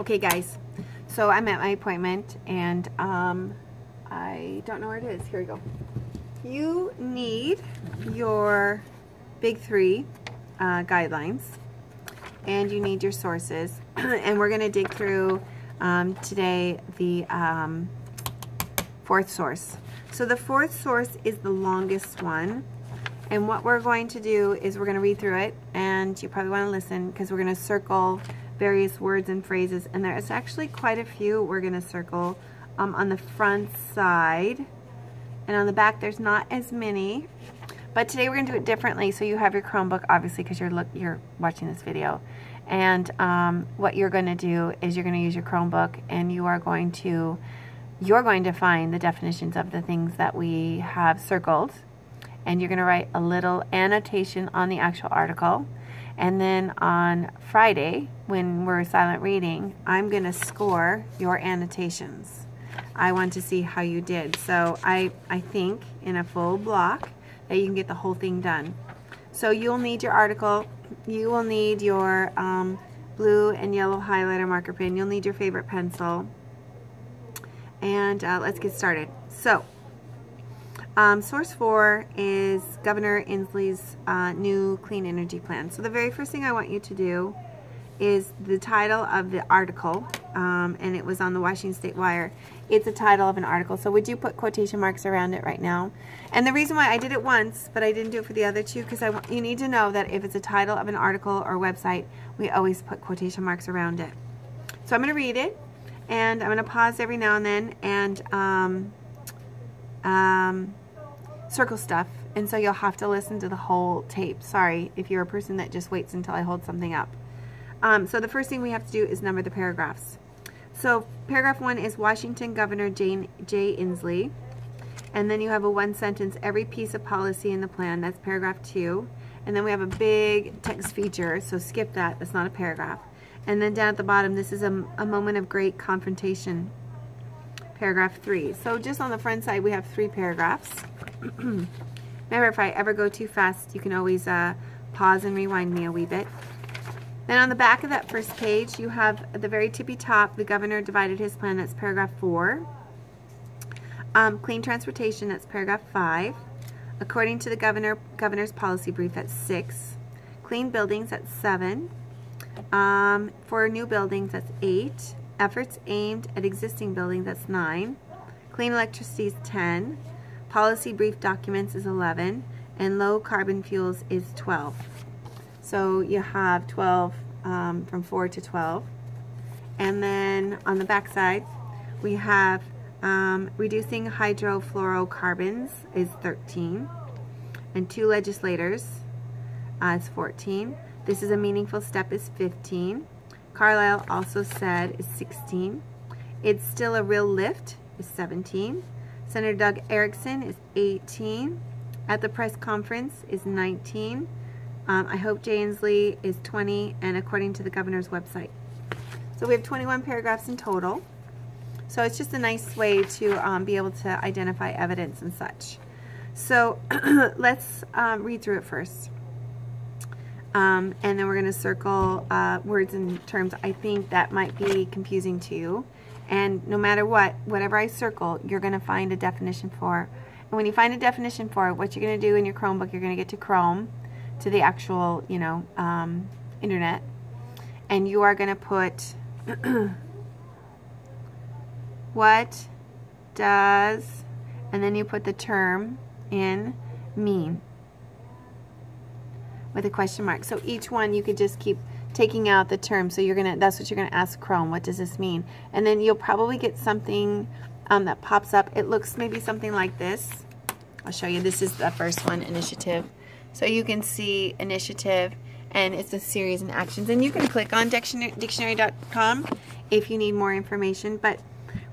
Okay guys, so I'm at my appointment and I don't know where it is. Here we go. You need your big three guidelines and you need your sources and we're going to dig through today the fourth source. So the fourth source is the longest one, and what we're going to do is we're going to read through it, and you probably want to listen because we're going to circle various words and phrases, and there's actually quite a few we're going to circle on the front side, and on the back there's not as many, but today we're going to do it differently. So you have your Chromebook obviously because you're watching this video, and what you're going to do is you're going to use your Chromebook and you're going to find the definitions of the things that we have circled, and you're going to write a little annotation on the actual article. And then on Friday, when we're silent reading, I'm going to score your annotations. I want to see how you did. So I think in a full block that you can get the whole thing done. So you'll need your article. You will need your blue and yellow highlighter marker pen. You'll need your favorite pencil. And let's get started. So source 4 is Governor Inslee's new clean energy plan. So the very first thing I want you to do is the title of the article, and it was on the Washington State Wire. It's a title of an article, so would you put quotation marks around it right now? And the reason why I did it once, but I didn't do it for the other two, because you need to know that if it's a title of an article or website, we always put quotation marks around it. So I'm going to read it, and I'm going to pause every now and then and circle stuff, and so you'll have to listen to the whole tape. Sorry if you're a person that just waits until I hold something up. So the first thing we have to do is number the paragraphs. So paragraph 1 is Washington Governor J. Inslee, and then you have a one sentence, every piece of policy in the plan. That's paragraph 2, and then we have a big text feature, so skip that. That's not a paragraph. And then down at the bottom, this is a moment of great confrontation, paragraph 3. So just on the front side, we have 3 paragraphs. Remember, if I ever go too fast, you can always pause and rewind me a wee bit. Then on the back of that first page, you have at the very tippy top, the governor divided his plan. That's paragraph 4. Clean transportation, that's paragraph 5. According to the governor's policy brief, that's 6. Clean buildings, that's 7. For new buildings, that's 8. Efforts aimed at existing buildings, that's 9. Clean electricity is 10. Policy brief documents is 11. And low carbon fuels is 12. So you have 12 from 4 to 12. And then on the back side, we have reducing hydrofluorocarbons is 13. And 2 legislators is 14. This is a meaningful step is 15. Carlisle also said is 16. It's still a real lift is 17. Senator Doug Erickson is 18. At the press conference is 19. I hope Jay Inslee is 20, and according to the governor's website. So we have 21 paragraphs in total. So it's just a nice way to be able to identify evidence and such. So let's read through it first. And then we're going to circle words and terms I think that might be confusing to you. And no matter what, whatever I circle, you're going to find a definition for. And when you find a definition for it, what you're going to do in your Chromebook, you're going to get to Chrome, to the actual, internet, and you are going to put what does, and then you put the term in mean with a question mark. So each one you could just keep taking out the term. So that's what you're gonna ask Chrome. What does this mean? And then you'll probably get something that pops up. It looks maybe something like this. I'll show you. This is the first one, initiative. So you can see initiative, and it's a series and actions. And you can click on dictionary.com if you need more information. But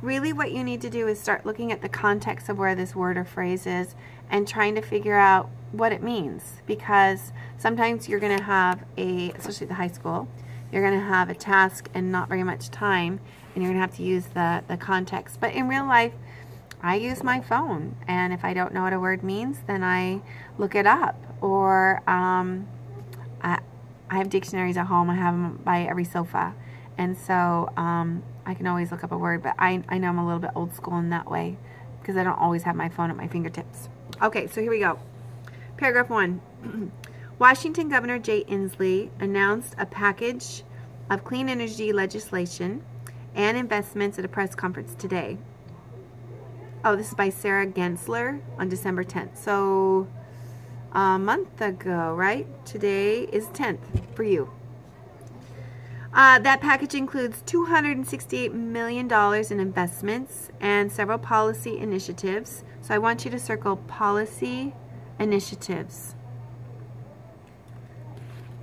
really what you need to do is start looking at the context of where this word or phrase is and trying to figure out what it means. Because sometimes you're going to have especially at the high school, you're going to have a task and not very much time, and you're going to have to use the context. But in real life, I use my phone, and if I don't know what a word means, then I look it up. Or I have dictionaries at home. I have them by every sofa, And so I can always look up a word, but I know I'm a little bit old school in that way because I don't always have my phone at my fingertips. Okay, so here we go. Paragraph 1. Washington Governor Jay Inslee announced a package of clean energy legislation and investments at a press conference today. Oh, this is by Sarah Gensler on December 10th. So a month ago, right? Today is 10th for you. That package includes $268 million in investments and several policy initiatives. So I want you to circle policy initiatives.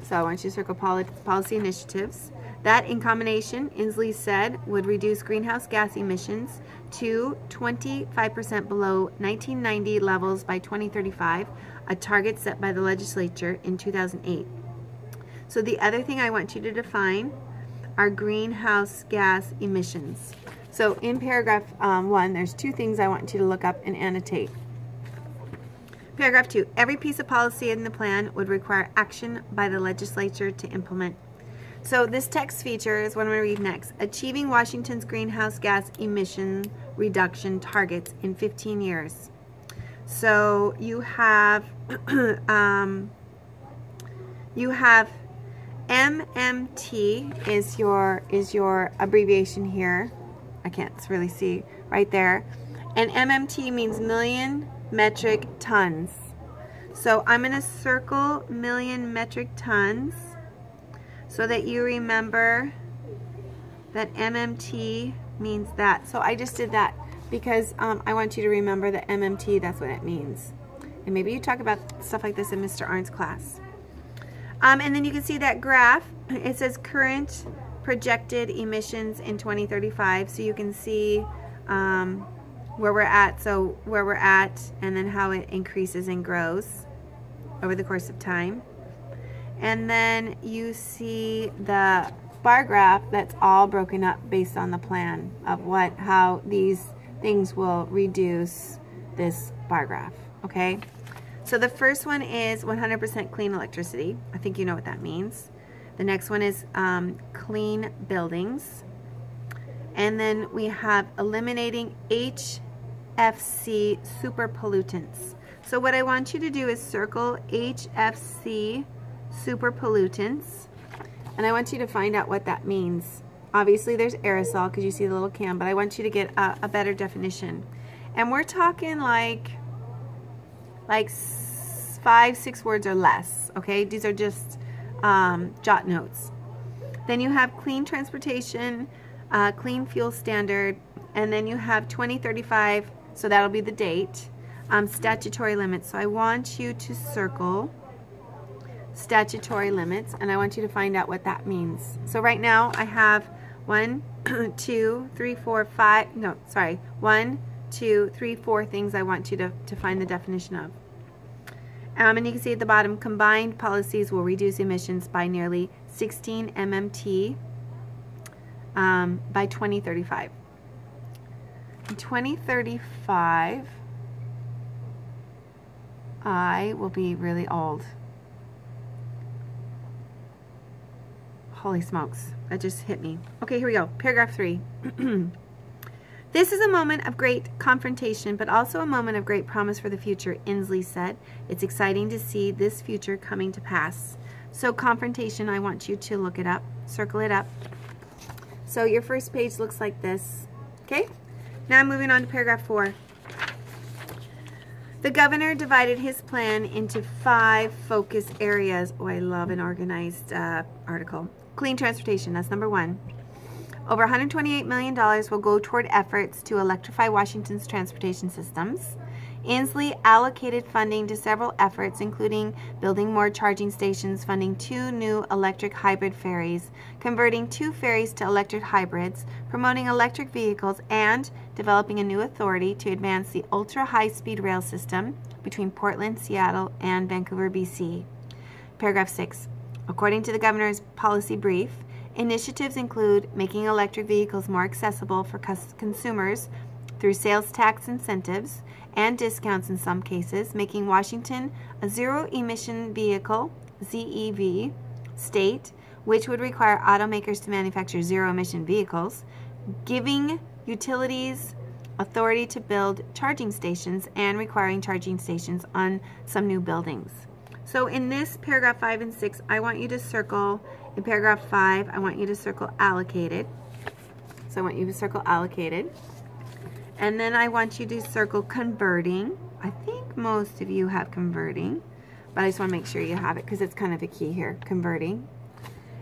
So I want you to circle policy initiatives. That in combination, Inslee said, would reduce greenhouse gas emissions to 25% below 1990 levels by 2035, a target set by the legislature in 2008. So the other thing I want you to define are greenhouse gas emissions. So in paragraph 1, there's 2 things I want you to look up and annotate. Paragraph 2, every piece of policy in the plan would require action by the legislature to implement. So this text feature is what I'm going to read next. Achieving Washington's greenhouse gas emission reduction targets in 15 years. So you have MMT is your abbreviation here. I can't really see right there. And MMT means million metric tons. So I'm going to circle million metric tons so that you remember that MMT means that. So I just did that because I want you to remember that MMT, that's what it means. And maybe you talk about stuff like this in Mr. Arndt's class. And then you can see that graph. It says current projected emissions in 2035. So you can see where we're at, so where we're at, and then how it increases and grows over the course of time. And then you see the bar graph that's all broken up based on the plan of how these things will reduce this bar graph. Okay, so the first one is 100% clean electricity. I think you know what that means. The next one is clean buildings. And then we have eliminating HFC super pollutants. So what I want you to do is circle HFC super pollutants, and I want you to find out what that means. Obviously there's aerosol because you see the little can, but I want you to get a better definition. And we're talking like 5-6 words or less, okay? These are just jot notes. Then you have clean transportation, clean fuel standard, and then you have 2035, so that'll be the date, statutory limits. So I want you to circle statutory limits, and I want you to find out what that means. So right now I have 1, 2, 3, 4, 5, no, sorry, 1, 2, 3, 4 things I want you to find the definition of. And you can see at the bottom, combined policies will reduce emissions by nearly 16 MMT by 2035. In 2035, I will be really old. Holy smokes, that just hit me. Okay, here we go. Paragraph 3. This is a moment of great confrontation, but also a moment of great promise for the future, Inslee said. It's exciting to see this future coming to pass. So confrontation, I want you to look it up, circle it up. So your first page looks like this. Okay, now I'm moving on to paragraph 4. The governor divided his plan into 5 focus areas. Oh, I love an organized article. Clean transportation, that's number 1. Over $128 million will go toward efforts to electrify Washington's transportation systems. Inslee allocated funding to several efforts, including building more charging stations, funding 2 new electric hybrid ferries, converting 2 ferries to electric hybrids, promoting electric vehicles, and developing a new authority to advance the ultra-high-speed rail system between Portland, Seattle, and Vancouver, BC. Paragraph 6. According to the governor's policy brief, initiatives include making electric vehicles more accessible for consumers through sales tax incentives and discounts in some cases, making Washington a zero-emission vehicle, ZEV, state which would require automakers to manufacture zero-emission vehicles, giving utilities authority to build charging stations and requiring charging stations on some new buildings. So in this paragraph 5 and 6, I want you to circle, in paragraph 5, I want you to circle allocated. So I want you to circle allocated. And then I want you to circle converting. I think most of you have converting, but I just want to make sure you have it because it's kind of a key here, converting.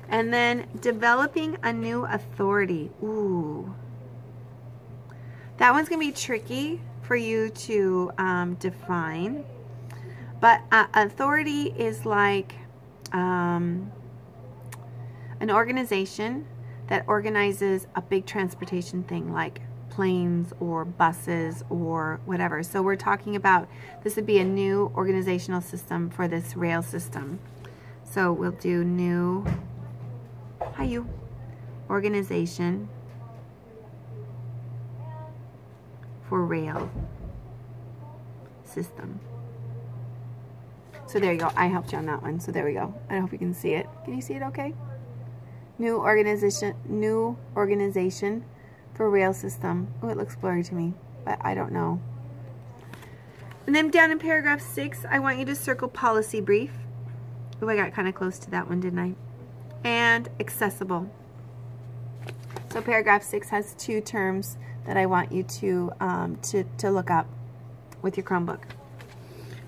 And then developing a new authority. Ooh. That one's going to be tricky for you to define. But authority is like an organization that organizes a big transportation thing like planes or buses or whatever. So we're talking about, this would be a new organizational system for this rail system. So we'll do new, organization for rail system. So there you go. I helped you on that one. So there we go. I hope you can see it. Can you see it okay? New organization for rail system. Oh, it looks blurry to me, but I don't know. And then down in paragraph 6, I want you to circle policy brief. Oh, I got kind of close to that one, didn't I? And accessible. So paragraph 6 has 2 terms that I want you to look up with your Chromebook.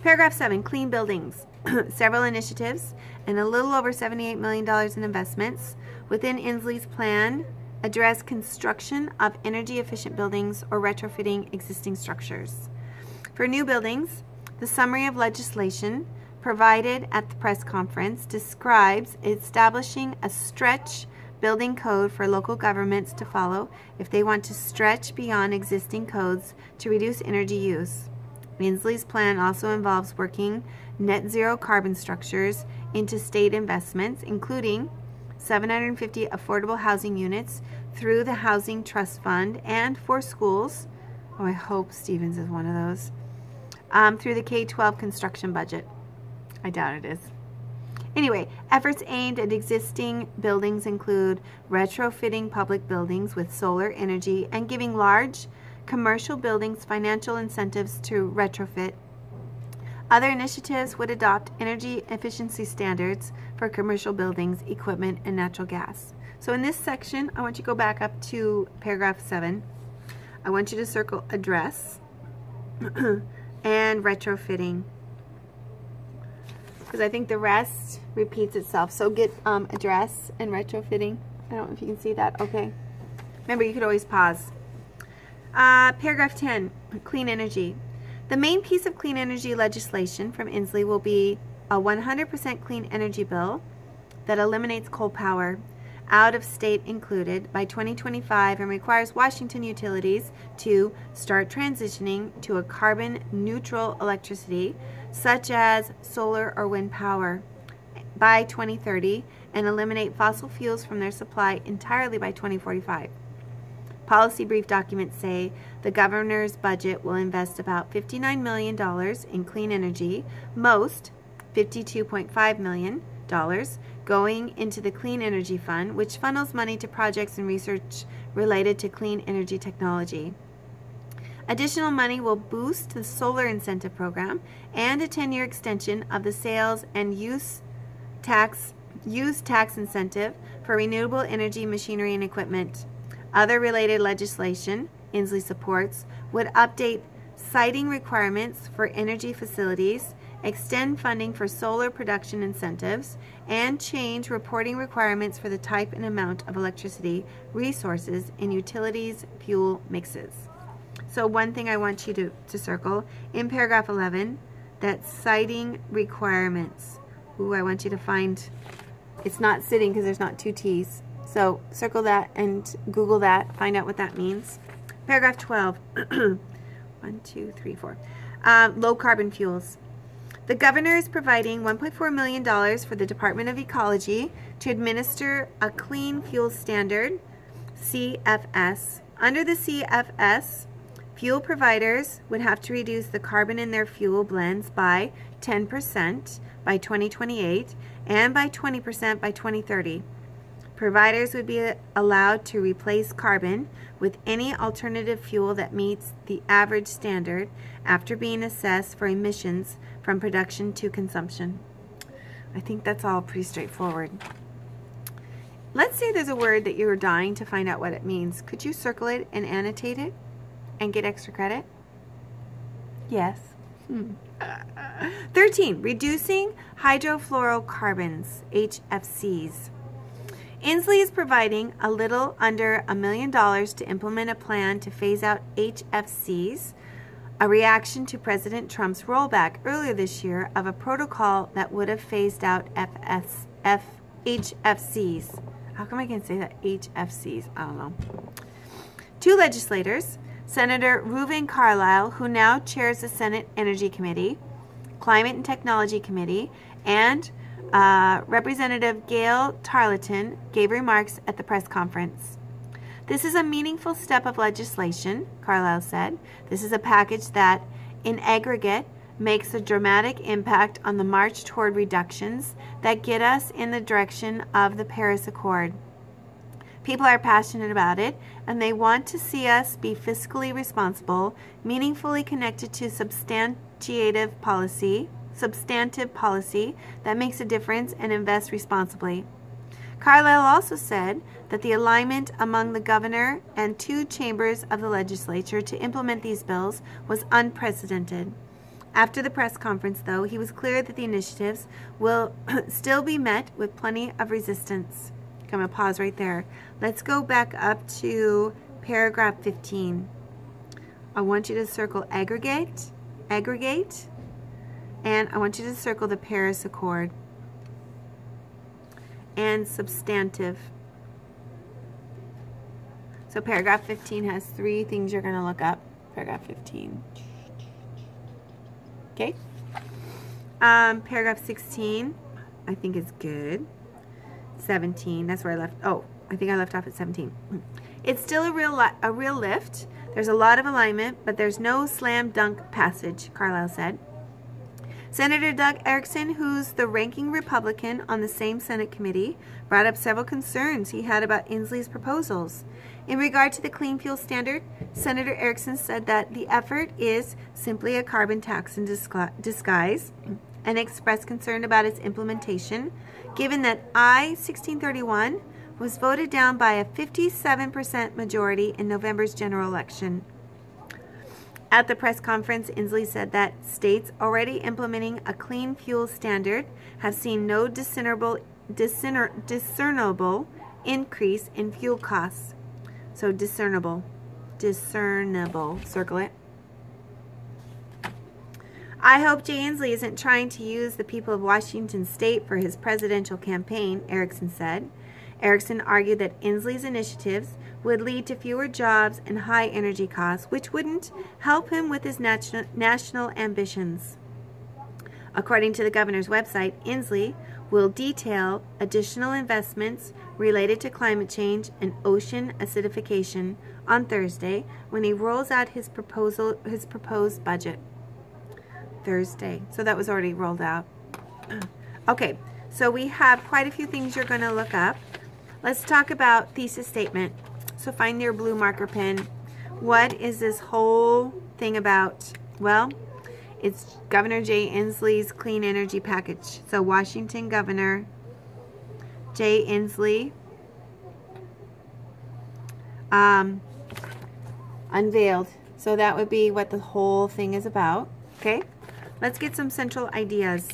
Paragraph 7, clean buildings. Several initiatives and a little over $78 million in investments within Inslee's plan address construction of energy efficient buildings or retrofitting existing structures. For new buildings, the summary of legislation provided at the press conference describes establishing a stretch building code for local governments to follow if they want to stretch beyond existing codes to reduce energy use. Inslee's plan also involves working net zero carbon structures into state investments, including 750 affordable housing units through the Housing Trust Fund and for schools, oh, I hope Stevens is one of those, through the K-12 construction budget. I doubt it is. Anyway, efforts aimed at existing buildings include retrofitting public buildings with solar energy and giving large commercial buildings financial incentives to retrofit. Other initiatives would adopt energy efficiency standards for commercial buildings, equipment, and natural gas. So in this section, I want you to go back up to paragraph 7. I want you to circle address and retrofitting, because I think the rest repeats itself. So get address and retrofitting. I don't know if you can see that. Okay. Remember, you could always pause. Paragraph 10, clean energy. The main piece of clean energy legislation from Inslee will be a 100% clean energy bill that eliminates coal power, out of state included, by 2025 and requires Washington utilities to start transitioning to a carbon neutral electricity such as solar or wind power by 2030 and eliminate fossil fuels from their supply entirely by 2045. Policy brief documents say the governor's budget will invest about $59 million in clean energy, most $52.5 million going into the Clean Energy Fund, which funnels money to projects and research related to clean energy technology. Additional money will boost the solar incentive program and a 10-year extension of the sales and use tax incentive for renewable energy machinery and equipment. Other related legislation Inslee supports would update siting requirements for energy facilities, extend funding for solar production incentives, and change reporting requirements for the type and amount of electricity resources in utilities fuel mixes. So one thing I want you to circle in paragraph 11, that siting requirements. Ooh, I want you to find, it's not sitting because there's not 2 T's. So circle that and Google that, find out what that means. Paragraph 12, 1, 2, 3, 4. Low carbon fuels. The governor is providing $1.4 million for the Department of Ecology to administer a clean fuel standard, CFS. Under the CFS, fuel providers would have to reduce the carbon in their fuel blends by 10% by 2028 and by 20% by 2030. Providers would be allowed to replace carbon with any alternative fuel that meets the average standard after being assessed for emissions from production to consumption. I think that's all pretty straightforward. Let's say there's a word that you're dying to find out what it means. Could you circle it and annotate it and get extra credit? Yes. 13. Reducing hydrofluorocarbons, HFCs. Inslee is providing a little under $1 million to implement a plan to phase out HFCs, a reaction to President Trump's rollback earlier this year of a protocol that would have phased out HFCs. How come I can't say that? HFCs. I don't know. 2 legislators, Senator Reuven Carlyle, who now chairs the Senate Energy Committee, Climate and Technology Committee, and Representative Gail Tarleton gave remarks at the press conference. This is a meaningful step of legislation, Carlyle said. This is a package that, in aggregate, makes a dramatic impact on the march toward reductions that get us in the direction of the Paris Accord. People are passionate about it, and they want to see us be fiscally responsible, meaningfully connected to substantive policy that makes a difference, and invest responsibly. Carlyle also said that the alignment among the governor and 2 chambers of the legislature to implement these bills was unprecedented. After the press conference, though, he was clear that the initiatives will still be met with plenty of resistance. I'm going to pause right there. Let's go back up to paragraph 15. I want you to circle aggregate, and I want you to circle the Paris Accord and substantive. So paragraph 15 has 3 things you're going to look up. Paragraph 15. Okay. Paragraph 16, I think is good. 17, that's where I left. Oh, I think I left off at 17. It's still a real lift. There's a lot of alignment, but there's no slam dunk passage, Carlyle said. Senator Doug Erickson, who's the ranking Republican on the same Senate committee, brought up several concerns he had about Inslee's proposals. In regard to the clean fuel standard, Senator Erickson said that the effort is simply a carbon tax in disguise and expressed concern about its implementation, given that I-1631 was voted down by a 57% majority in November's general election. At the press conference, Inslee said that states already implementing a clean fuel standard have seen no discernible increase in fuel costs. So discernible, circle it. I hope Jay Inslee isn't trying to use the people of Washington State for his presidential campaign, Erickson said. Erickson argued that Inslee's initiatives would lead to fewer jobs and high energy costs, which wouldn't help him with his national ambitions. According to the governor's website, Inslee will detail additional investments related to climate change and ocean acidification on Thursday when he rolls out his proposed budget. Thursday. So that was already rolled out. Okay, so we have quite a few things you're going to look up. Let's talk about thesis statement. So find your blue marker pen. What is this whole thing about? Well, it's Governor Jay Inslee's clean energy package. So Washington Governor Jay Inslee unveiled. So that would be what the whole thing is about. Okay, let's get some central ideas.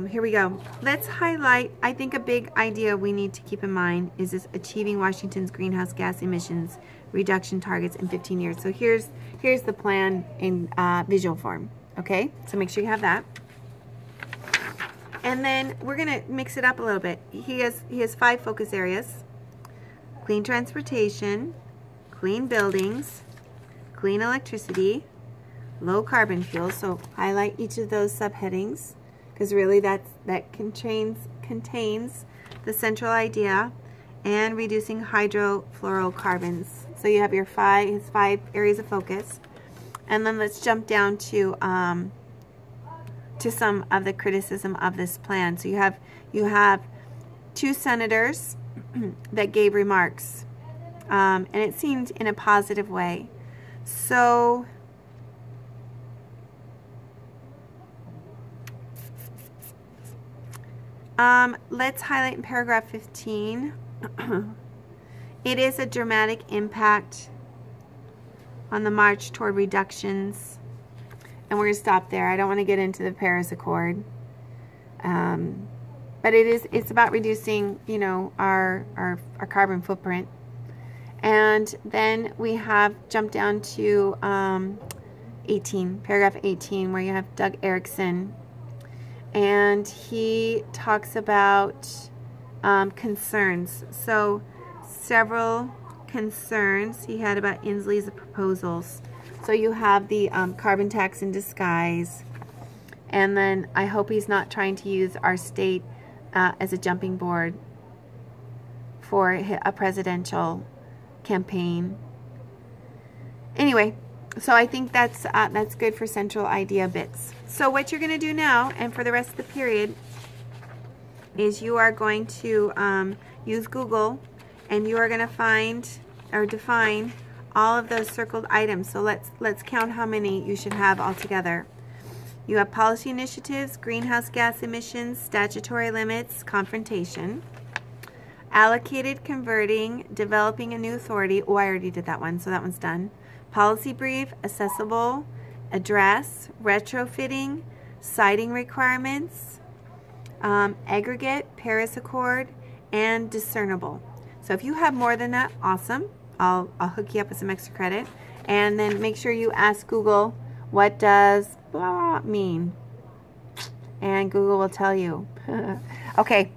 Here we go. Let's highlight, I think a big idea we need to keep in mind is this achieving Washington's greenhouse gas emissions reduction targets in 15 years. So here's the plan in visual form. Okay, so make sure you have that. And then we're gonna mix it up a little bit. He has 5 focus areas: clean transportation, clean buildings, clean electricity, low carbon fuels. So highlight each of those subheadings, because really that contains the central idea, and reducing hydrofluorocarbons. So you have your his 5 areas of focus. And then let's jump down to to some of the criticism of this plan. So you have 2 senators that gave remarks, and it seemed in a positive way. So let's highlight in paragraph 15. It is a dramatic impact on the march toward reductions. And we're going to stop there. I don't want to get into the Paris Accord. But it's about reducing, you know, our carbon footprint. And then we have jumped down to 18, paragraph 18, where you have Doug Erickson. And he talks about concerns. So several concerns he had about Inslee's proposals. So you have the carbon tax in disguise. And then I hope he's not trying to use our state as a jumping board for a presidential campaign. Anyway, so I think that's good for central idea bits. So what you're going to do now, and for the rest of the period, is you are going to use Google, and you are going to find or define all of those circled items. So let's count how many you should have altogether. You have policy initiatives, greenhouse gas emissions, statutory limits, confrontation, allocated, converting, developing a new authority. Oh, I already did that one, so that one's done. Policy brief, accessible, address, retrofitting, siting requirements, aggregate, Paris Accord, and discernible. So if you have more than that, awesome. I'll hook you up with some extra credit. And then make sure you ask Google, what does blah mean? And Google will tell you. Okay,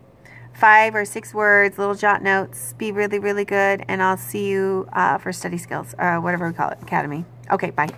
5 or 6 words, little jot notes. Be really, really good. And I'll see you for study skills, or whatever we call it, academy. Okay, bye.